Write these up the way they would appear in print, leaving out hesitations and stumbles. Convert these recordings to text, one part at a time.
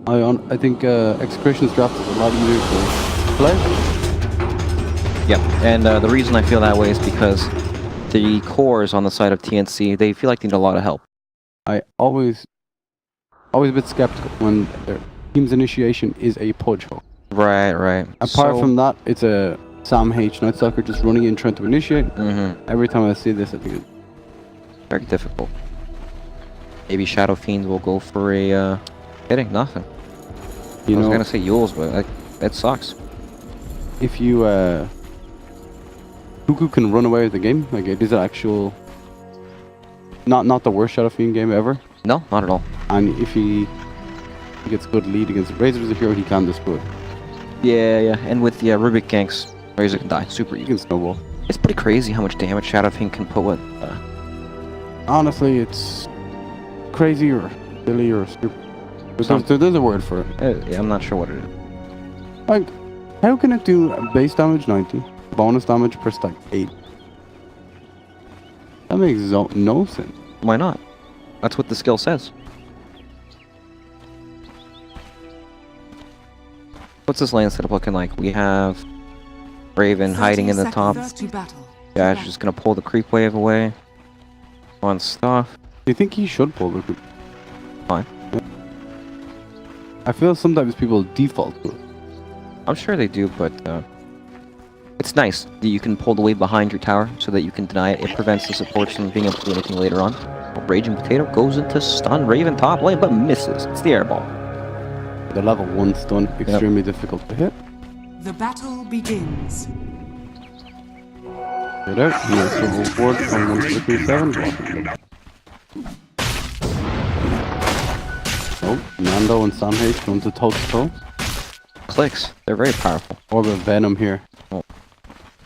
I think Execration's draft is a lot easier to play. Yep, and the reason I feel that way is because the cores on the side of TNC, they feel like they need a lot of help. I always a bit skeptical when their team's initiation is a pudge hook. Right, right. Apart from that, it's a Sam H Night Stalker just running in trying to initiate. Every time I see this, I think it's very difficult. Maybe Shadow Fiends will go for a hitting nothing. I was gonna say Yules, but that sucks. If you Cuckoo can run away with the game, like it is an actual not the worst Shadow Fiend game ever. No, not at all. And if he gets good lead against Razor as a hero, he can just do it. Yeah, and with the Rubik ganks, Razor can die super easy. He can snowball. It's pretty crazy how much damage Shadow Fiend can put with. Honestly, it's crazy or silly or stupid. There's a word for it. Yeah, I'm not sure what it is. Like, how can it do base damage 90, bonus damage per stack 8? That makes no sense. Why not? That's what the skill says. What's this lane setup looking like? We have Raven hiding in the top. Yeah, she's just gonna pull the creep wave away. On stuff. Do you think he should pull the creep? Fine. Yeah. I feel sometimes people default to it. I'm sure they do, but it's nice that you can pull the wave behind your tower so that you can deny it. It prevents the supports from being able to do anything later on. Raging Potato goes into stun Raven top lane, but misses. It's the airball. The level 1 stun, extremely difficult to hit. The battle begins. Get out. Nice level 4 on 137. Oh, Nando and Sam H going to toe-to-toe. Clicks. They're very powerful. Or the Venom here. Oh.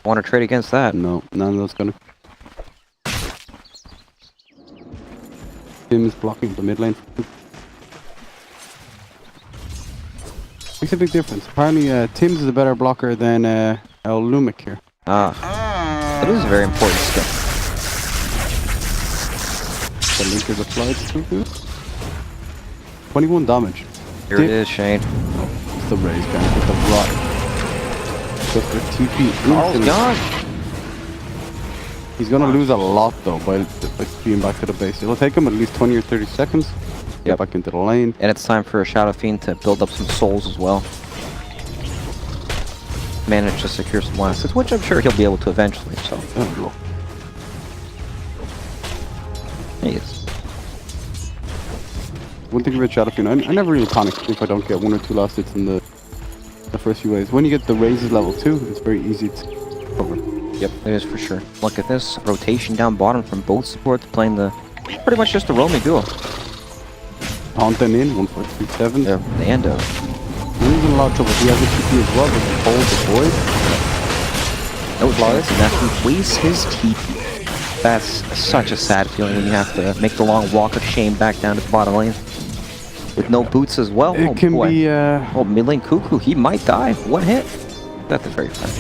Want to trade against that? No, Nando's gonna. Tim's blocking the mid lane. Makes a big difference. Apparently, Tim's is a better blocker than El Lumic here. That is a very important skill. The link is applied to this. 21 damage. Here it is, Shane. Oh, it's the raise guy with the rot. Just the TP. Oh, God. He's gonna lose a lot though by being back to the base. It'll take him at least 20 or 30 seconds. Get back into the lane. And it's time for a Shadow Fiend to build up some souls as well. Manage to secure some last hits, which I'm sure he'll be able to eventually, so. He is. One thing about Shadow Fiend, I never really panic if I don't get 1 or 2 last hits in the first few waves. When you get the raises level 2, it's very easy to cover. Yep, it is for sure. Look at this rotation down bottom from both supports, playing the pretty much just a roaming duo. Haunting in 1.37. There, the end of. He's in a lot of trouble. He has a TP as well, but he holds the void. No flies, and that he wastes his TP. That's such a sad feeling when you have to make the long walk of shame back down to the bottom lane. With no boots as well. It can be Oh, mid lane Cuckoo, he might die. One hit. That's very funny.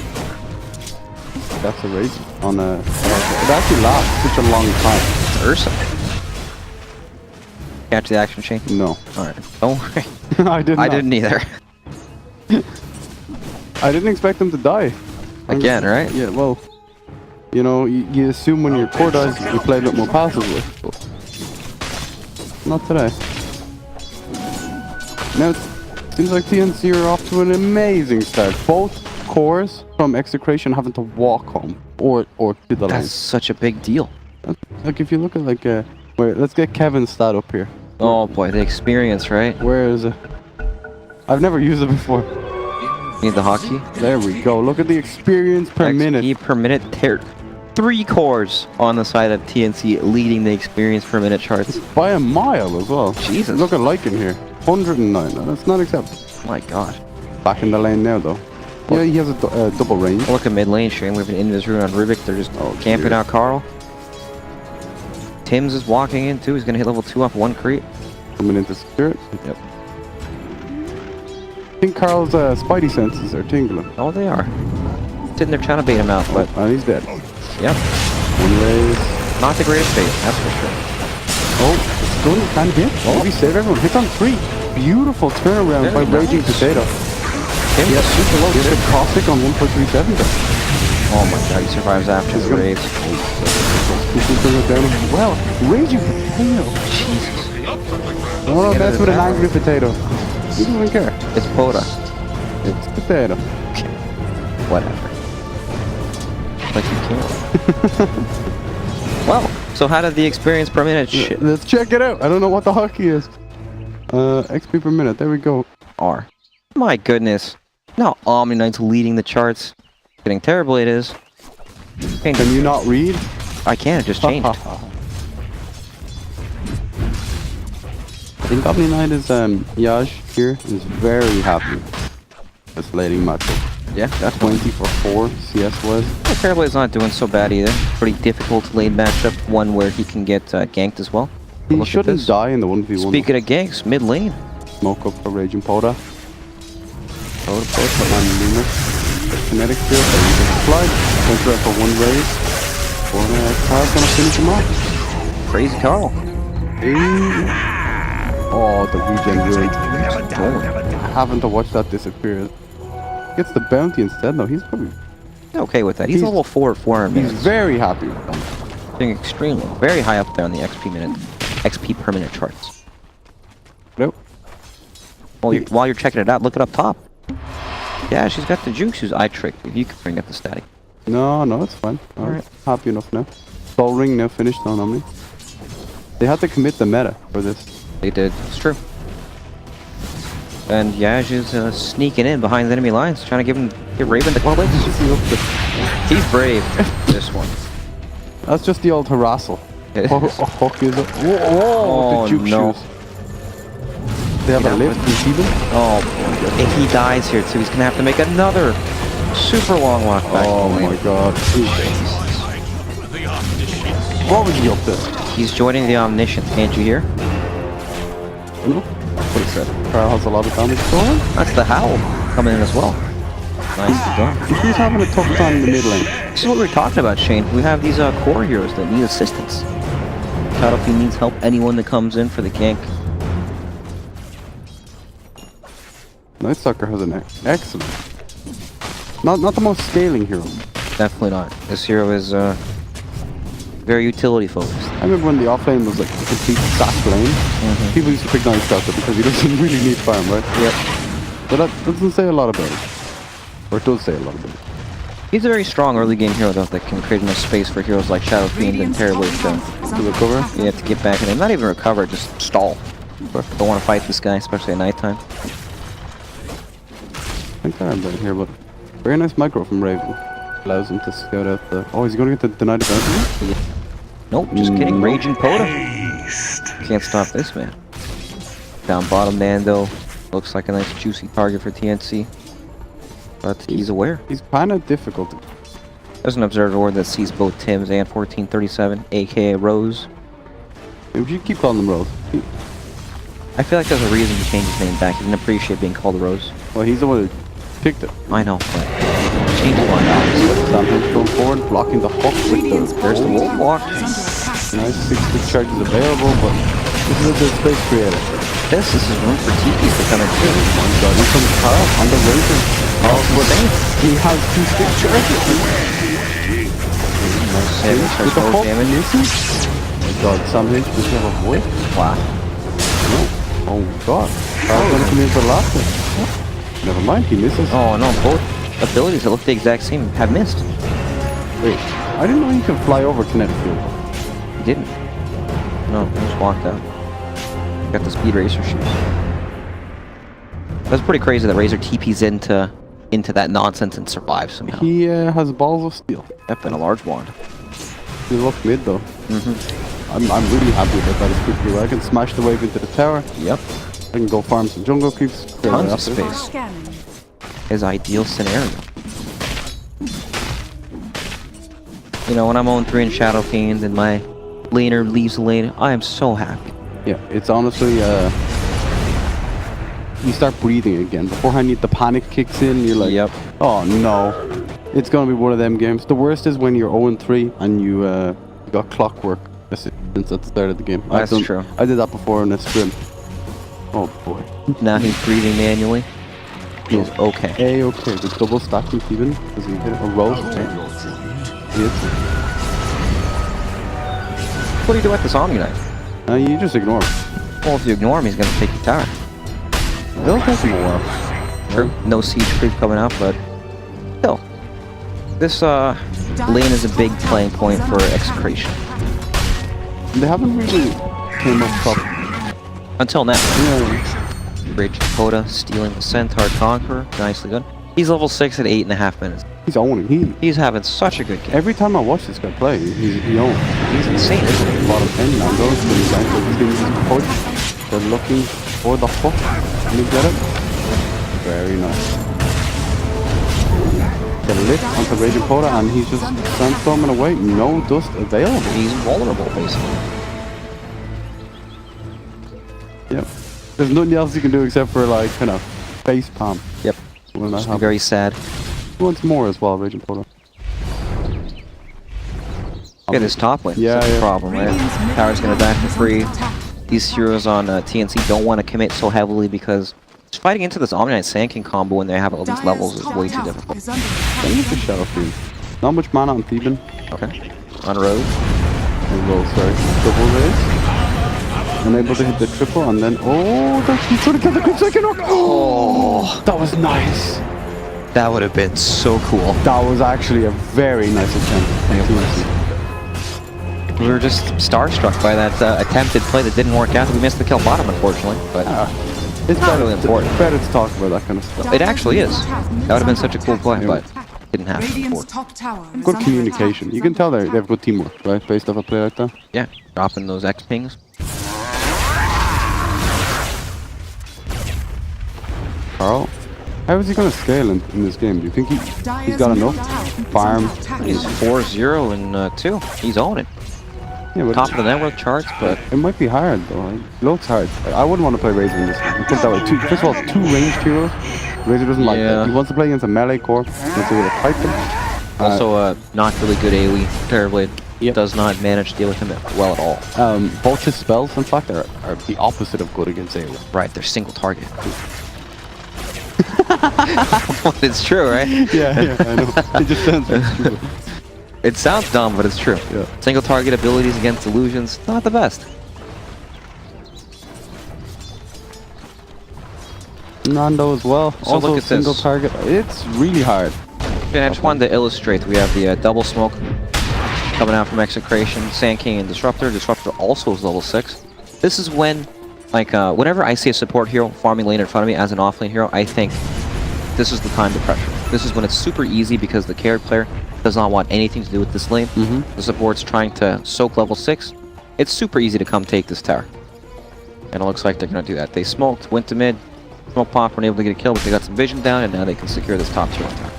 That's a raise on a. It actually lasts such a long time. It's Ursa. Catch the action, Shane? No. Alright. Don't worry. I didn't either. I didn't expect him to die. Again, right? Yeah, well, you know, you assume when your core dies, you play a bit more passively. Not today. Now, it seems like TNC are off to an amazing start. Both cores from Execration having to walk home or to the lane. That's such a big deal. Like, if you look at, like, wait, let's get Kevin's stat up here. Oh boy, the experience, right? Where is it? I've never used it before. Need the hotkey? There we go. Look at the experience per minute. XP per minute. 3 cores on the side of TNC leading the experience per minute charts. By a mile as well. Jesus. Look at Lycan here. 109. That's not acceptable. My God. Back in the lane now though. Yeah, he has a double range. Look at mid lane, Shane. We have an Invis rune on Rubik. They're just camping out Carl. Tim's is walking in too. He's gonna hit level 2 off 1 creep. Coming into spirit. Yep. I think Carl's spidey senses are tingling. Oh, they are. Sitting there trying to bait him out, but and he's dead. Yep. One raise. Not the greatest bait, that's for sure. Oh, it's going to hit. Oh, we save everyone. Hit on 3. beautiful turnaround by Very Raging nice. Potato. Yeah, super low. Here's the Caustic on 1.37 there. Oh my god, he survives after the raids. People bring it down as well. Raging Potato. Jesus. Oh, Get that's it with an down. angry potato. He doesn't care. It's Poda. It's potato. Whatever. Like you can't. Well, so how did the experience per minute Let's check it out. I don't know what the hockey is. XP per minute. There we go. are? My goodness. Now Omni Knight's leading the charts. Getting terrible it is. Can you not read? I can, it just changed. I think Omni Knight is Yaj here is very happy with this laning matchup. Yeah, that's 20 for 4 CS was. Terriblade's not doing so bad either. Pretty difficult lane matchup. One where he can get ganked as well. He Look at shouldn't this. die in the 1v1. Speaking of ganks, mid lane. Smoke up for Raging Poda. Oh, And Loomis. Kinetic field that you can slide. Goes right for one raise. Carl's gonna finish him off. crazy Carl. Oh, the regen rate. Having to watch that disappear. Gets the bounty instead though. He's probably Okay with that. He's level 4 at 400 he's minutes. very happy with that. Doing extremely very high up there on the XP per minute charts. Nope. While you're checking it out, look it up top. Yeah, she's got the juice. Who's eye trick? If you can bring up the static. No, it's fine. Alright. Happy enough now. Soul ring now finished on Omni. They had to commit the meta for this. They did. It's true. And Yaj is sneaking in behind the enemy lines, trying to give Raven the blitz. He's brave. This one. That's just the old harassal. Hook is up. Whoa, Oh, the juke no. shoes. They have a lift, you see them? Oh, boy. If he dies here too, he's gonna have to make another super long walk back. Oh my god. What was he up to? He's joining the Omniscient. Can't you hear? No? What he said. Carl has a lot of damage going. That's the Howl coming in as well. Nicely done. He's having a tough time in the mid lane. This is what we were talking about, Shane. We have these core heroes that need assistance. Battlefield needs help. Anyone that comes in for the gank. Night Sucker has an excellent. Not the most scaling hero. Definitely not. This hero is very utility focused. I remember when the offlane was like a complete sack lane. People used to pick Night Sucker because he doesn't really need farm, right? Yep. But that doesn't say a lot about it. Or it does say a lot about it. He's a very strong early game hero though that can create enough space for heroes like Shadow Fiend and Terrorblade To recover? you have to get back in there. Not even recover, just stall. Don't want to fight this guy, especially at nighttime. I think I have that here, but very nice micro from Raven. Allows him to scout out the. Oh, is he going to get the denied bounty? Nope, just kidding. Raging Poda. Can't stop this man. Down bottom, Nando. Looks like a nice juicy target for TNC. But he's aware. He's kind of difficult. There's an observer ward that sees both Tims and 1437, aka Rose. If you keep calling him Rose. I feel like there's a reason to change his name back. He didn't appreciate being called Rose. Well, he's the one who picked it. I know, but change his mind out. Samples going forward, blocking the hook with the. There's the wolf walk. Nice 6 charges available, but this is a good space creator. This is room for TPs to come in too. Oh my god, here comes Carl on the Razor. Oh, for base. He has 2 stick charges. Nice With the hook, damage. misses. Oh my god, Sam H, does he have a voice? Wow. No. Oh god. Carl's gonna come in for the last one. Never mind, he misses. Oh no, both abilities that look the exact same have missed. Wait, I didn't know you could fly over kinetic field. He didn't. No, he just walked out. Got the speed racer shoes. That's pretty crazy that Razor TP's into that nonsense and survives somehow. He has balls of steel. Yep, and a large wand. He's up mid though. I'm really happy about that as quickly. I can smash the wave into the tower. Yep. I can go farm some jungle creeps. Tons of after. space. Scanning. His ideal scenario. You know, when I'm 0-3 in Shadow Fiend and my laner leaves the lane, I am so happy. Yeah, it's honestly you start breathing again. Beforehand, the panic kicks in. You're like, Yep. oh no, it's gonna be one of them games. The worst is when you're 0-3 and you got clockwork assistance at the start of the game. That's true. I did that before in a sprint. Oh boy. Now he's breathing manually. He's okay. Okay, the double stacking even because he hit a roll. What do you do at this Omni Knight? You just ignore him. Well, if you ignore him, he's gonna take your tower. It'll take him a while. True. No siege creep coming up, but still. This lane is a big playing point for Execration. They haven't really came up top. Until now. Yeah. Bridge Dakota stealing the Centaur Conqueror. Nicely done. He's level 6 at 8.5 minutes. He's owning. He's having such a good game. Every time I watch this guy play, he owns. He's insane, isn't he? Bottom 10 now goes to the center. He's doing his push. They're looking for the hook. Can you get it? Very nice. The lift onto Raging Poda and he's just sandstorming away. No dust available. He's vulnerable, basically. Yep. There's nothing else you can do except for like kind of face palm. Yep. When that Just be happens. very sad. He wants more as well, Raging Poda. Yeah, this top lane. Yeah, That's the yeah. problem, right? Power's gonna die for free. These heroes on TNC don't want to commit so heavily because just fighting into this Omni Knight Sand King combo when they have all these levels is way too difficult. Then it's the Shadow Fiend. Not much mana on Theban. Okay. On road. And roll, sorry. Double raise. Unable to hit the triple and then he's trying to kill the quick second rock. Oh, that was nice. That would have been so cool. That was actually a very nice attempt. We were just starstruck by that attempted play that didn't work out. We missed the kill bottom, unfortunately, but It's really important. better to talk about that kind of stuff. It actually is. That would have been such a cool play, but didn't happen. Radiant's top tower is Good under communication. You can tell they have good teamwork, right? Based off a play like that. Yeah, dropping those X pings. Carl, how is he going to scale in this game? Do you think he's got enough farm? He's 4-0 and 2. He's owning. Yeah, but Top of the network charts, but it might be hard though. It looks hard. I wouldn't want to play Razor in this game. Put it that way. First of all, two ranged heroes. Razor doesn't like that. He wants to play against a melee core. He wants to be able to fight them. also not really good AoE. Terrorblade does not manage to deal with him well at all. Both his spells, in fact, are the opposite of good against AoE. Right, they're single target. But it's true, right? Yeah, I know. It just sounds like stupid. It sounds dumb, but it's true. Yeah. Single target abilities against illusions, not the best. Nando as well. So Also look at single this. target. It's really hard. And I just wanted to illustrate, we have the double smoke coming out from Execration, Sand King and Disruptor. Disruptor also is level 6. This is when, like, whenever I see a support hero farming lane in front of me as an offlane hero, I think this is the time to pressure. This is when it's super easy because the carry player does not want anything to do with this lane. The support's trying to soak level 6. It's super easy to come take this tower. And it looks like they're going to do that. They smoked, went to mid, smoke pop, weren't able to get a kill, but they got some vision down, and now they can secure this top tier tower.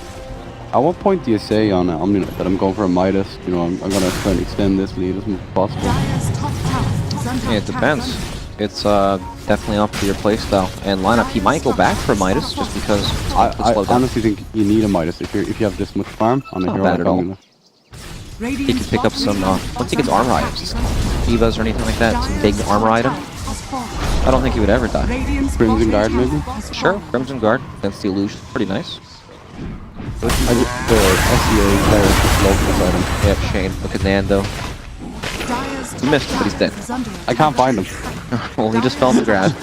At what point do you say on Omni that I'm going for a Midas? You know, I'm going to try and extend this lead as much as possible. Dire's top tower is under Yeah, it depends. attack. It's definitely up to your playstyle and lineup. He might go back for Midas just because it's I slow down. honestly think you need a Midas if you have this much farm on a Not hero bad like at all. Omni. He can pick up some, once he gets armor items, Evas or anything like that, some big armor item. I don't think he would ever die. Crimson Guard, maybe? Sure, Crimson Guard against the illusion, pretty nice. The SEA player is just low beside him. Yep, Shane, look at Nando. He missed, but he's dead. I can't find him. Well, he just fell on the ground.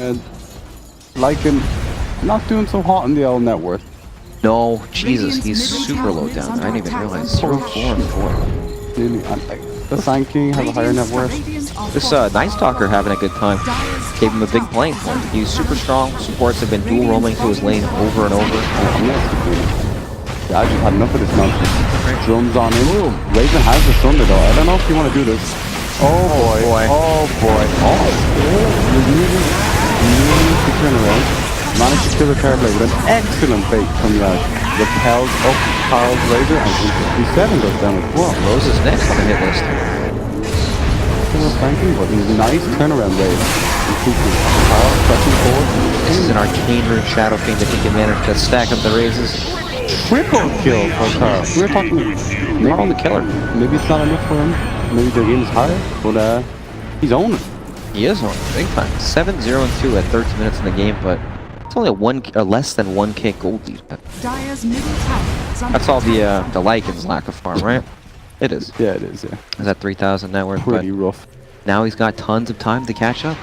And Lycan not doing so hot in the old net worth. No, Jesus, he's super low down. I didn't even realize. 0-4 and 4. Really, the Sand King has a higher net worth. This Night Stalker having a good time. Gave him a big playing point. He's super strong. Supports have been dual roaming to his lane over and over. Yeah, I just had enough of this nonsense. Drums on him. Ooh, Raven has the Thunder though. I don't know if you want to do this. Oh boy. Oh boy. Oh. Needs to turn around. Managed to kill the Terrorblade with an excellent bait from the repelled up Carl's Razor and 57 goes down as well. Rose is next on the hit list. Frankie, but his nice turnaround rate. Carl pressing forward. This is an arcane root Shadow Fiend that he can manage to stack up the raises. Triple kill for Carl. We're talking Not on the killer. maybe it's not enough for him. Maybe the game is higher, but he's owning. He is on big time. 7-0-2 at 13 minutes in the game, but it's only a less than 1k gold lead. Dire's middle tower is under That's all attack. the Lycan's lack of farm, right? It is. Yeah, it is, yeah. Is that 3,000 network? Pretty But rough. now he's got tons of time to catch up.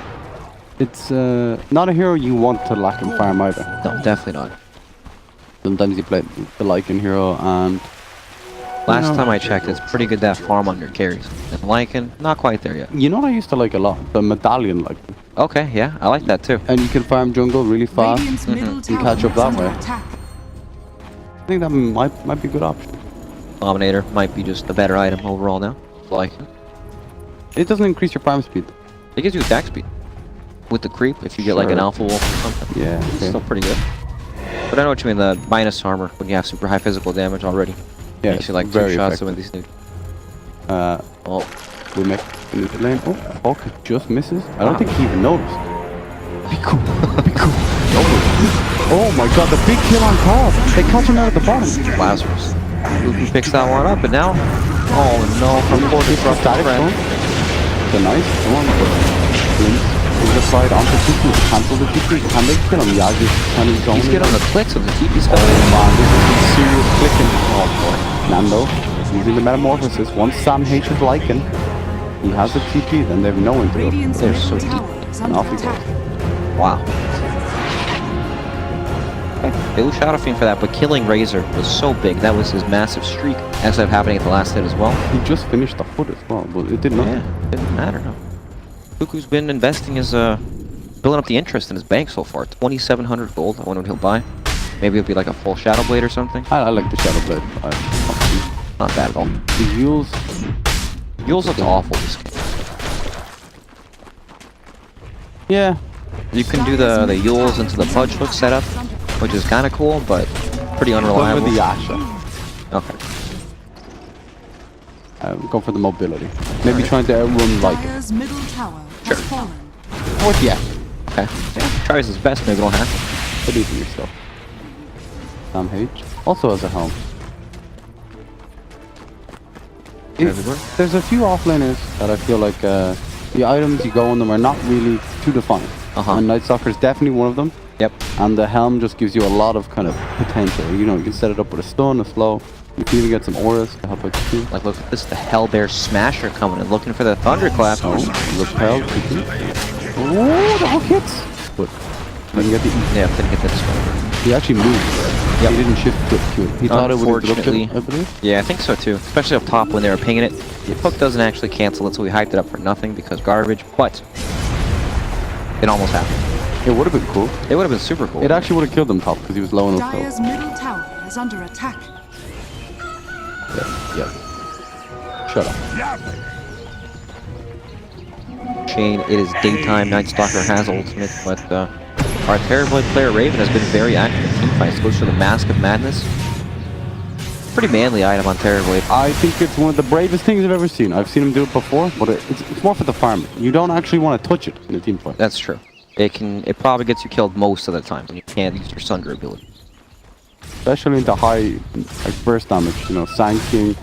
It's not a hero you want to lack in farm either. No, definitely not. Sometimes you play the Lycan hero and... Last No. time I checked, it's pretty good to have farm on your carries. And Lycan, not quite there yet. You know what I used to like a lot? The medallion Lycan. Okay, yeah, I like that too. And you can farm jungle really fast. Radiant's middle tower catch up is that under way. attack. I think that might be a good option. Dominator might be just a better item overall now. Lycan. It doesn't increase your farm speed. It gives you attack speed. With the creep, if you get like an Sure. alpha wolf or something. Yeah, It's okay. still pretty good. But I know what you mean, the minus armor when you have super high physical damage already. Yeah, Makes you like very 2 shots effective. with these dudes. Oh, we make it into the lane. Oh, Hulk just misses. I don't think he even noticed. Be cool. Be cool. Oh my god, the big kill on top. They catch him out at the bottom. Lazarus. Luffy picks that one up, and now... Oh no, from 4 disrupt Static friend. storm. The nice one. Glimpse is applied onto TP. Cancel the TP. Can they kill him? Yeah, just kind of zone. He's getting on the clicks with the TP's Oh coming in. man, this is some serious clicking. Oh boy. Nando using the metamorphosis. Once Sam H is Lycan, he has the TP, then they have no one to do. Radiant's They're middle so deep. tower is And under off he attack. goes. Wow. They lose Shadow Fiend for that, but killing Razor was so big. That was his massive streak. Ends up happening at the last hit as well. He just finished the foot as well, but it did nothing. Yeah, didn't matter, no. Cuckoo's been investing his, building up the interest in his bank so far. 2,700 gold. I wonder what he'll buy. Maybe it'll be like a full Shadow Blade or something. I like the Shadow Blade. Not bad at all. The Yules. Yules looks awful this game. Yeah. You can do the Yules into the Pudge hook setup, which is kind of cool, but pretty Go unreliable. for the Asha. Okay. Go for the mobility. Maybe trying to outrun Lycan. Dire's middle tower has fallen. What? Yeah. Okay. Yeah, tries his best, maybe it'll happen. Believe in yourself. Sam H. Also has a helm. Everywhere. There's a few offlaners that I feel like the items you go on them are not really too defined. And Night Stalker is definitely one of them. Yep. And the helm just gives you a lot of kind of potential. You know, you can set it up with a stun, a slow. You can even get some auras to help out the team. Like, look at this, the Hellbear Smasher coming in, looking for the Thunderclap. So, repel. Oh, the hook hits! But didn't get the E. Yeah, didn't get this one. He actually moved. Yep. He didn't shift to it. He thought it would interrupt Unfortunately. it, I believe. Yeah, I think so too. Especially up top when they were pinging it. The hook doesn't actually cancel it, so we hyped it up for nothing because garbage, but it almost happened. It would have been cool. It would have been super cool. It actually would have killed him top because he was low enough Dire's though. middle tower is under attack. Yeah. Shut up. Shane, it is daytime. Night Stalker has ultimate, but our Terrorblade player Raven has been very active in teamfights. Goes for the Mask of Madness. Pretty manly item on Terrorblade. I think it's one of the bravest things I've ever seen. I've seen him do it before, but it's more for the farm. You don't actually want to touch it in a team fight. That's true. It probably gets you killed most of the time when you can't use your Sunder ability. Especially into high like burst damage. You know, Sand King,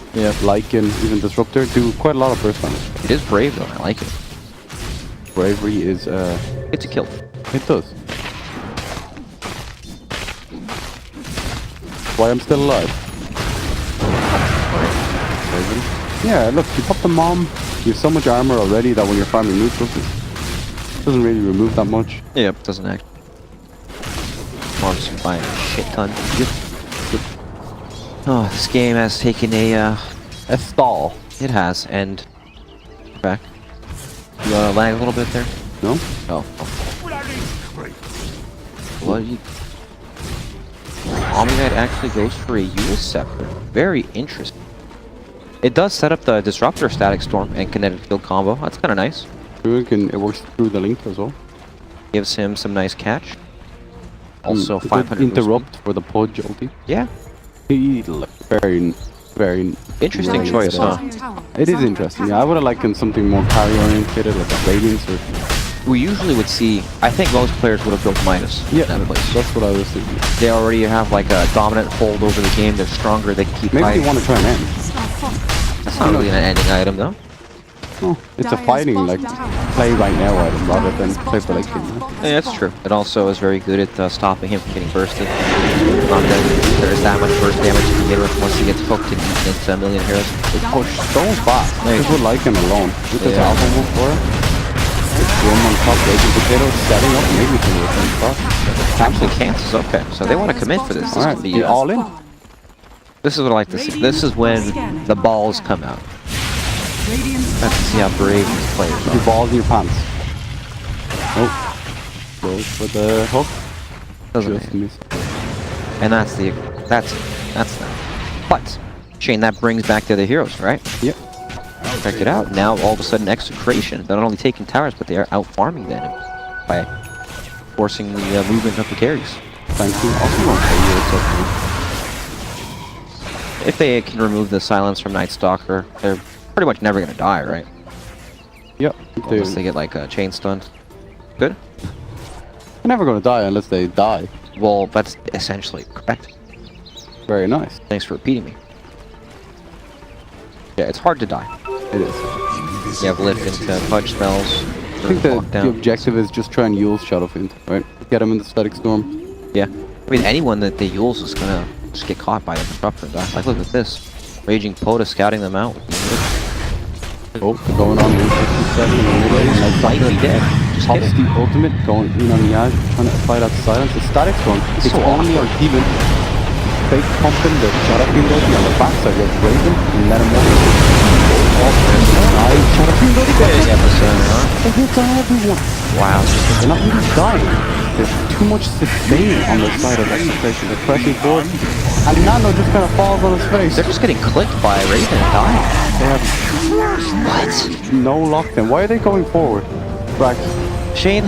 Lycan, even Disruptor do quite a lot of burst damage. It is brave though. I like it. Bravery is Gets you killed. it does. Why I'm still alive. Bravery. Yeah, look, you pop the mom, you have so much armor already that when you're farming neutrals, it doesn't really remove that much. Yep, doesn't act. Mom's buying a shit ton. Oh, this game has taken a stall. It has, and back. You lag a little bit there? No? Oh. What? Omnite actually goes for a Yule Scepter. Very interesting. It does set up the Disruptor Static Storm and Kinetic Field combo. That's kind of nice. It works through the link as well. Gives him some nice catch. Also, It 500 did interrupt for the Pudge ulti. Yeah. He very Interesting Right. choice, huh? Bottom tower It is under interesting. attack. Yeah, I would have liked something more carry oriented, like a Radiance or. We usually would see, I think most players would have built Midas in that place. That's what I was thinking. They already have like a dominant hold over the game, they're stronger, they can keep Maybe fighting. they want to try and end. Star Fox. That's not really an ending item though. Oh, it's a Dire's fighting bottom like tower play has right now fallen. item rather than Dire's play for like bottom you know? tower has Yeah, that's fallen. true. It also is very good at stopping him from getting bursted. Not that there's that much burst damage you can get with once he gets hooked and eaten into a million heroes. They push so fast. There you Just would like him alone. With this Yeah. alpha move for him. It's one on top, Raging Potato setting up, maybe to the same spot. Actually, Kansas is okay, so they want to commit for this. This Alright, could be you all in? This is what I like to see. This is when the balls come out. Let's see how brave these players Your are. balls in your pants. Oh. Goes for the hook. Doesn't Just it? miss. And that's that. But Shane, that brings back the other heroes, right? Yep. Check it out. Now all of a sudden, Execration. They're not only taking towers, but they are out farming the enemy by forcing the movement of the carries. Thank you. Also won't pay you exactly. If they can remove the silence from Night Stalker, they're pretty much never gonna die, right? Yep. Unless they get like chain stunned. Good. They're never gonna die unless they die. Well, that's essentially correct. Very nice. Thanks for repeating me. Yeah, it's hard to die. It is. You have lift into fudge spells. I think the objective is just try and use Shadowfiend, right? Get him in the Static Storm. Yeah. I mean, anyone that they use is gonna just get caught by the disruptor and die. Like, look at this. Raging Poda scouting them out. Oh, they're going on 157 and Lightly dead. Just hit Pops it. the ultimate going in on the edge, trying to apply that silence. The Static Storm, it's So only on Steven. Fake pumping the Shadowfiend ulti on the backside of Raven and let him walk. Nice Shadowfiend ulti. Big episode, huh? They hit on everyone. Wow. They're not really dying. There's too much sustain on the side of Execration. They're pressing forward. And Nano just kind of falls on his face. They're just getting clipped by Raven and dying. They have What? no lockdown. Why are they going forward? Brax. Shane?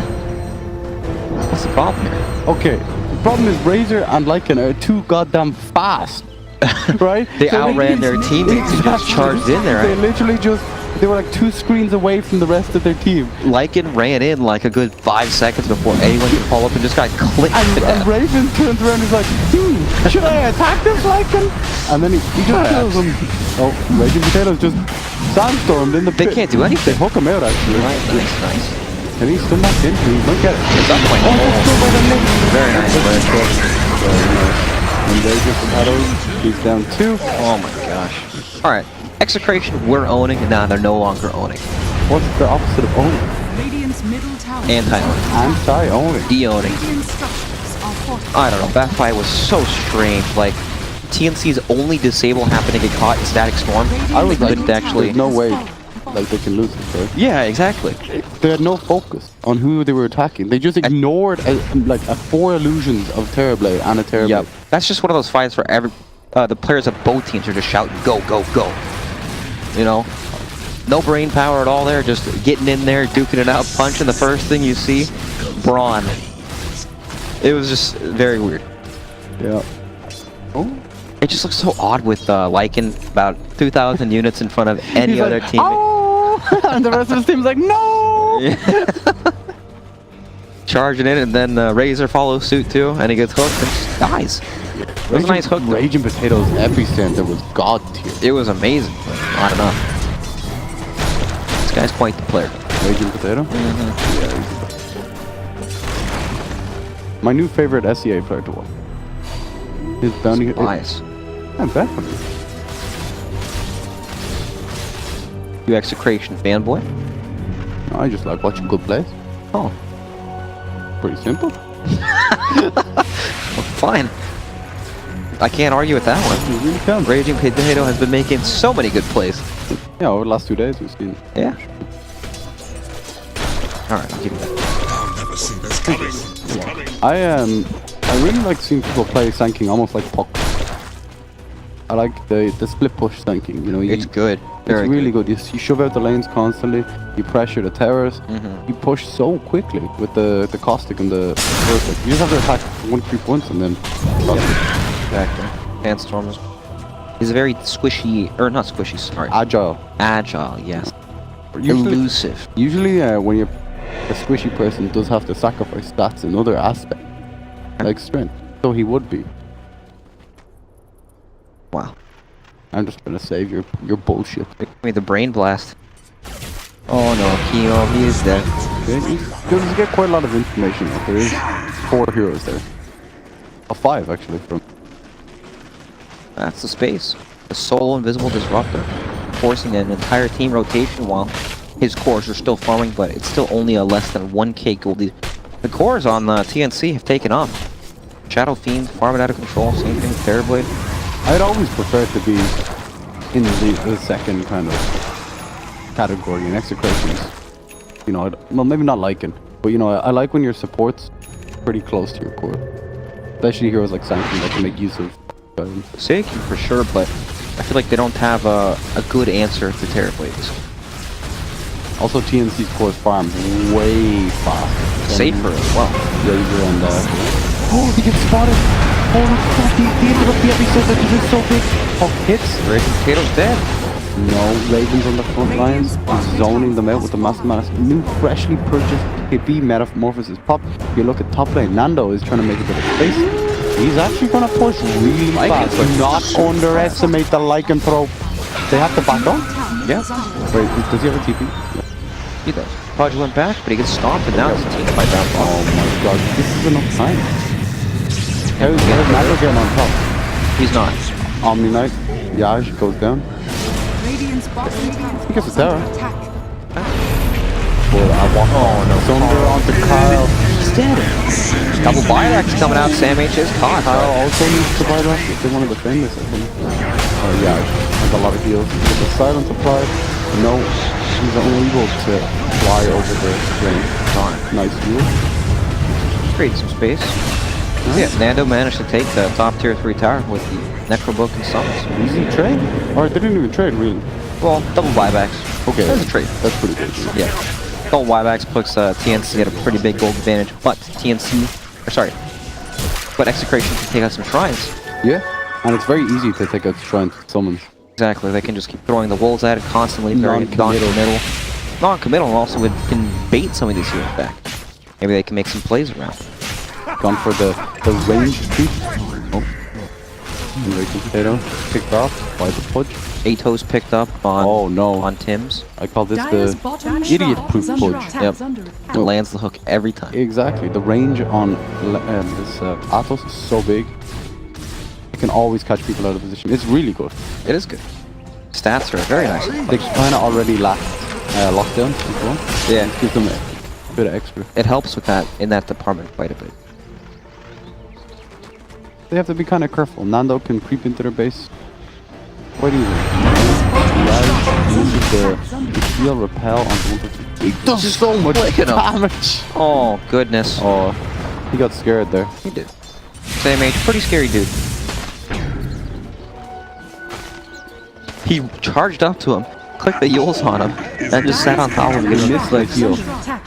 What's the problem here? Okay. The problem is Razor and Lycan are too goddamn fast. Right? They So outran their teammates and just charged in there, They right? literally they were like 2 screens away from the rest of their team. Lycan ran in like a good 5 seconds before anyone could follow up and just got clipped to And death. Raven turns around and is like, should I attack this Lycan? And then he just kills him. Oh, Raging Potatoes just sandstormed in the They pit. can't do anything. They hook him out actually. Nice. And he's still not in. He might get it. It's up point. Oh, let's go by the link. Very nice. Very nice. And Raging Potatoes, he's down 2. Oh my gosh. Alright. Execration, we're owning, and now they're no longer owning. What's the opposite of owning? Radiant's middle tower. Anti-owning. Anti-owning. De-owning. Radiant structures are fortified. I don't know, that fight was so strange. Like, TNC's only disable happened to get caught in Static Storm. I was They like, couldn't actually... there's no way like they can lose this, right? Yeah, exactly. They had no focus on who they were attacking. They just ignored like 4 illusions of Terrorblade and a Terrorblade. Yep. That's just one of those fights where the players of both teams are just shouting, go, go, go. You know? No brain power at all there, just getting in there, duking it out, punching the first thing you see. Brawn. It was just very weird. Yeah. Oh. It just looks so odd with Lycan about 2,000 units in front of any He's other like, teammate. "Oh!" And the rest of his team's like, no! Charging in, and then Razor follows suit too, and he gets hooked and just dies. It was a nice hook, though. Raging Potatoes epicenter was god tier. It was amazing, but I don't know. This guy's quite the player. Raging Potato? Mm-hmm. Yeah, my new favorite SEA player to watch. His bounty... Bias. Yeah, definitely. You Execration fanboy? No, I just like watching good plays. Oh, Pretty simple. fine. I can't argue with that one. You really can. Raging Potato has been making so many good plays. Yeah, over the last 2 days we've seen. Yeah. Alright, I'll give you that. I really like seeing people play Sanking almost like puck. I like the split push Sanking, you know. It's good. It's Very really good. You shove out the lanes constantly. You pressure the towers. Mhm. You push so quickly with the caustic and the perfect. You just have to attack 1-3 once and then. Exactly. Sandstorm is... He's a very squishy, or not squishy, sorry. Agile. Agile, yes. Usually, Elusive. when you're a squishy person, does have to sacrifice stats in other aspects, like strength. So he would be. Wow. I'm just gonna save your bullshit. Give me the brain blast. Oh no, Chemo, he is dead. Okay, you get quite a lot of information. There is 4 heroes there. 5 actually. From That's the space. The solo invisible disruptor, forcing an entire team rotation while his cores are still farming, but it's still only a less than 1k gold lead. The cores on the TNC have taken off. Shadow Fiend farming out of control, same thing with Terrorblade. I'd always prefer to be in the second kind of category in Execrations. You know, well, maybe not liking, but you know, I like when your support's pretty close to your core. Especially heroes like Sanction that can make use of guidance. Seiken for sure, but I feel like they don't have a good answer to Terrorblades. Also, TNC's cores farm way faster. Safer as well. Razor and oh, he gets spotted! Holy crap, the interrupt the episode that is so big! Oh, hits! Raging Potato's dead. No, Ravens on the front lines, zoning them out with the mass new freshly purchased hippie metamorphosis pop. You look at top lane, Nando is trying to make a bit of space. He's actually gonna push really fast. Do not underestimate the lycanthrope. They have to back up. Yeah. Wait, does he have a TP? Yeah. He does. Pudge went back, but he gets stomped and now it's a team fight down. Oh my god, this is enough time. How's Nando getting on top? He's not. Omni Knight, Yaj goes down. Radiant's bottom tower He gets a is under tower. attack. But I want Thunder onto Kyle. He's dead. Double Byrax coming out. Sam H is caught. Kyle also needs to buy that if they want to defend this, I think. Oh yeah, has a lot of heals. With the silence applied, no, he's unable to fly over the range. Nice heal. Create some space. Yeah, Nando managed to take the top tier 3 tower with the Necrobook and Summons. Easy trade? Or they didn't even trade, really. Well, double buybacks. Okay, That's a trade. That's pretty good. Yeah. Double buybacks puts TNC at a pretty big gold advantage, but but Execration can take out some shrines. Yeah, and it's very easy to take out shrines with summons. Exactly, they can just keep throwing the wolves at it constantly, very non-committal. Non-committal, and also can bait some of these heroes back. Maybe they can make some plays around. Gone for the range creep. Oh. Raging Potato picked off by the Pudge. Ato's picked up on on Tim's. I call this Dire's the bottom idiot tower proof is under Pudge. attack. Yep. Under attack. It lands the hook every time. Exactly. The range on this Atos is so big. It can always catch people out of position. It's really good. It is good. Stats are very nice. They kind of already lacked lockdown as well. Yeah. It gives them a bit of extra. It helps with that in that department quite a bit. They have to be kind of careful. Nando can creep into their base quite easily. Uses the shield repel on the He does so much damage. Oh goodness. Oh, he got scared there. He did. Same age, pretty scary dude. He charged up to him, clicked the heals on him, and just sat on top of him. He missed that heal.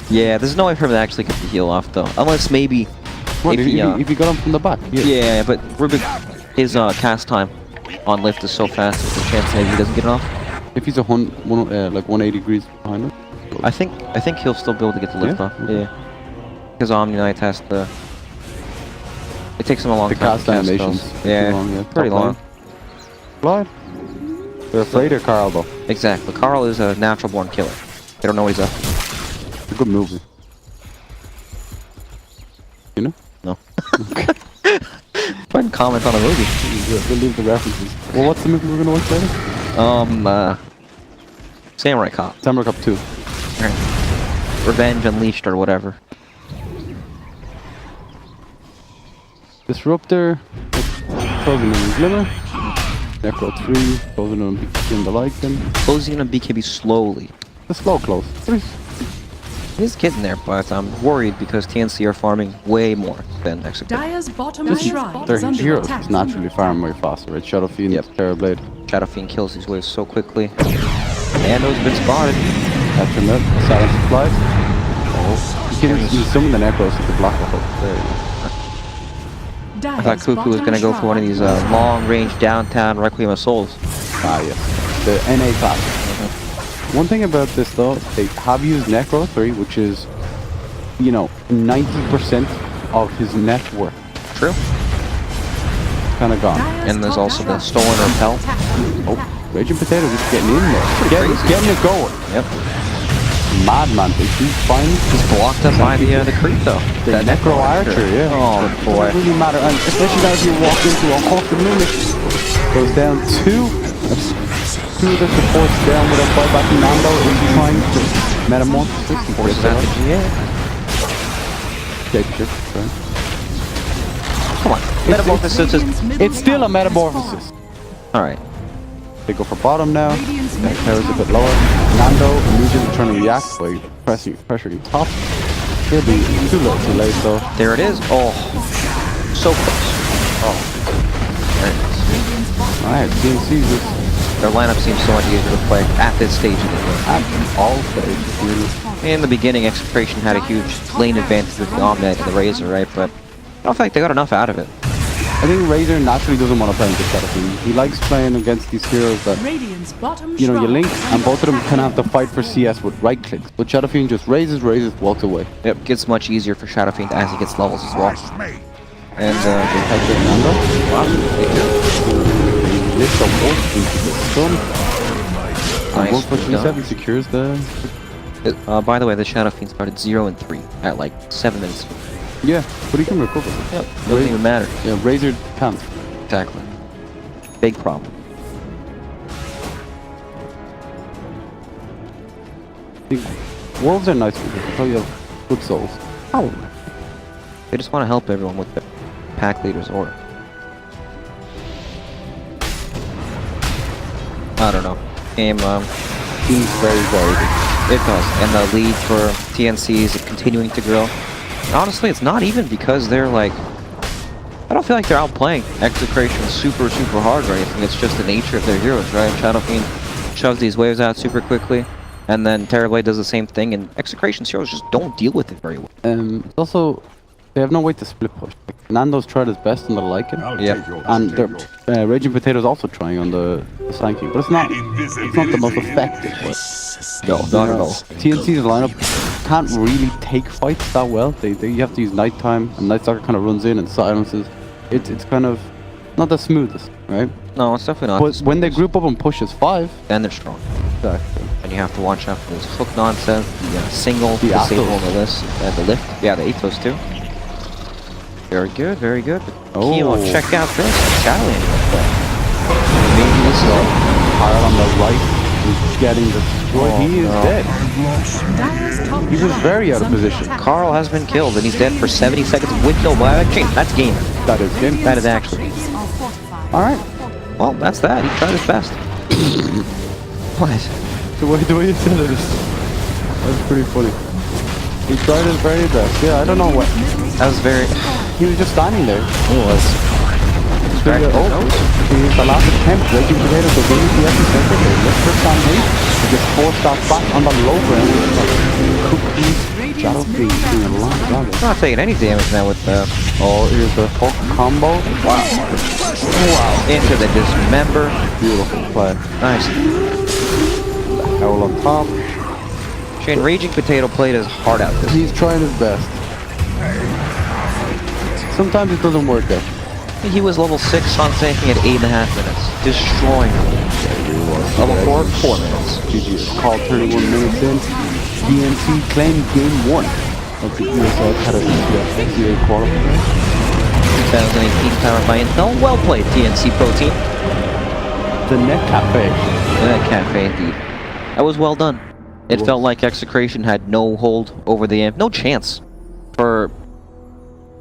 Yeah, there's no way for him to actually get the heal off though, unless maybe What, if he got him from the back? Yeah, but Rubik, his cast time on lift is so fast. There's a chance maybe he doesn't get it off. If he's like 180 degrees behind him. I think he'll still be able to get the lift off. Okay. Yeah, because Omni Knight has to. It takes him a long The time. cast animations. spells. Yeah, pretty long. Glide. They're afraid of Carl though. Exactly. Carl is a natural born killer. They don't know what he's up. It's a good movie. You know? No. Try and comment on a movie. We'll leave the references. Well, what's the movie we're gonna watch later? Samurai Cop. Samurai Cop 2. Revenge Unleashed or whatever. Disruptor. Closing in Glimmer. Necro 3. Closing on BKB and the Lycan. Closing on BKB slowly. The slow close. 3. It is getting there, but I'm worried because TNC are farming way more than Execration. Dire's bottom shrine Their is under heroes attack. naturally farm way faster, right? Shadow Fiend, Terrorblade. Shadow Fiend kills these waves so quickly. Nando's been spotted. After that, silence applied. Oh, you can use some of the Necros with the block the hook. There you go. I thought Cuckoo was going to go for one of these long-range downtown Requiem of Souls. Ah, yes. The NA class. One thing about this though, they have used Necro 3, which is, you know, 90% of his net worth. True. Kind of gone. And there's also the stolen repel. Oh, Raging Potato just getting in there. Getting it going. Yep. madman. They do find He's blocked up by the creep though. the Necro Archer, yeah. Oh boy. Doesn't really matter, and especially now if you walk into a Hawk the Mimic. Goes down two. That's two of the supports down with a buyback Nando is trying to metamorphosis. He Forces out the GA. Yeah, sure. Right. Come on. Metamorphosis is... It's still a metamorphosis. Alright. They go for bottom now. Radiant's That carries a bit lower. Nando immediately trying to react by pressuring top. He'll be too little too late though. There it is. Oh. So close. Oh. There it is. Alright, TNC just Their lineup seems so much easier to play at this stage of the game. at all stages really. In the beginning, Execration had a huge lane advantage with the Omnet and the Razor, right? But I don't think they got enough out of it. I think Razor naturally doesn't want to play against Battlefield. He likes playing against these heroes that, Radiant's bottom you know, you link shrine. and both of them kind of have to fight for CS with right clicks. But Shadowfiend just raises, walks away. It gets much easier for Shadowfiend as he gets levels as well. And They have to Nando. They lift the wolf into the stun. Nice. Wolf for 27 secures the... by the way, the Shadowfiend started 0 and 3 at like 7 minutes. Yeah, but he can recover. Yep. Doesn't even matter. Yeah, Razor can't. Exactly. Big problem. I think wolves are nice people. They probably have good souls. Oh. They just want to help everyone with their pack leader's aura. I don't know. Game, Seems very, very good. it does. And the lead for TNC is continuing to grow. Honestly, it's not even because they're like... I don't feel like they're outplaying Execration super hard or anything. It's just the nature of their heroes, right? Shadowfiend shoves these waves out super quickly, and then Terrorblade does the same thing, and Execration's heroes just don't deal with it very well. It's also, they have no way to split push. Like, Nando's tried his best on the Lycan. Yeah. And they're, Raging Potato's also trying on the Slanking, but it's not the most effective way. No, not at all. TNC's lineup can't really take fights that well. You have to use nighttime, and Night Stalker kind of runs in and silences. It's kind of not the smoothest, right? No, it's definitely not. But when they group up and push as 5, Then they're strong. exactly. And you have to watch out for this hook nonsense, the single, The disable Athos. on the list, the lift. Yeah, the Athos too. Very good, very good. Oh. Keo, check out this. Shadowland. Maybe this is Kyle on the right is getting destroyed. He is dead. Dire's top He was tower very is out of under position. attack. Carl has been killed and he's dead for 70 seconds with no buyback chain. That's game. That is him. That is actually. Are fortified. Alright. Well, that's that. He tried his best. What? The way you said it is... That's pretty funny. He tried his very best. Yeah, I don't know what... That was very... He was just standing there. It was. So, Right. he's the last attempt. Raging Potatoes will win the epicenter. They lift for stand eight. He gets 4 stars back on the low ground. Cookies. Shadowfiend doing a lot of damage. Not taking any damage now with the... Oh, here's the hook combo. Wow. Into the dismember. Beautiful play. Nice. Howl on top. Shane, Raging Potato played his heart out this. He's trying his best. Sometimes it doesn't work out. He was level 6 on tanking at 8.5 minutes. Destroying him. Level 4, 4 minutes. GG. Call 31 minutes in. TNC claimed game 1 of the ESL Katowice NCAA Qualifier. 2018 powered by Intel. Well played, TNC Pro Team. The Net Cafe. That cafe, indeed. That was well done. It felt like Execration had no hold over the amp. No chance. For...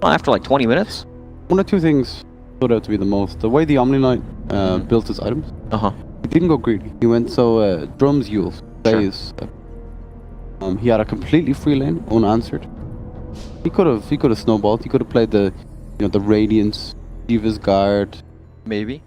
Well, after like 20 minutes. One or two things stood out to be the most. The way the Omni Knight built his items. Uh-huh. He didn't go greedy. He went drums, Yules, days. He had a completely free lane, unanswered. He could have snowballed. He could have played the Radiance, Diva's Guard. Maybe.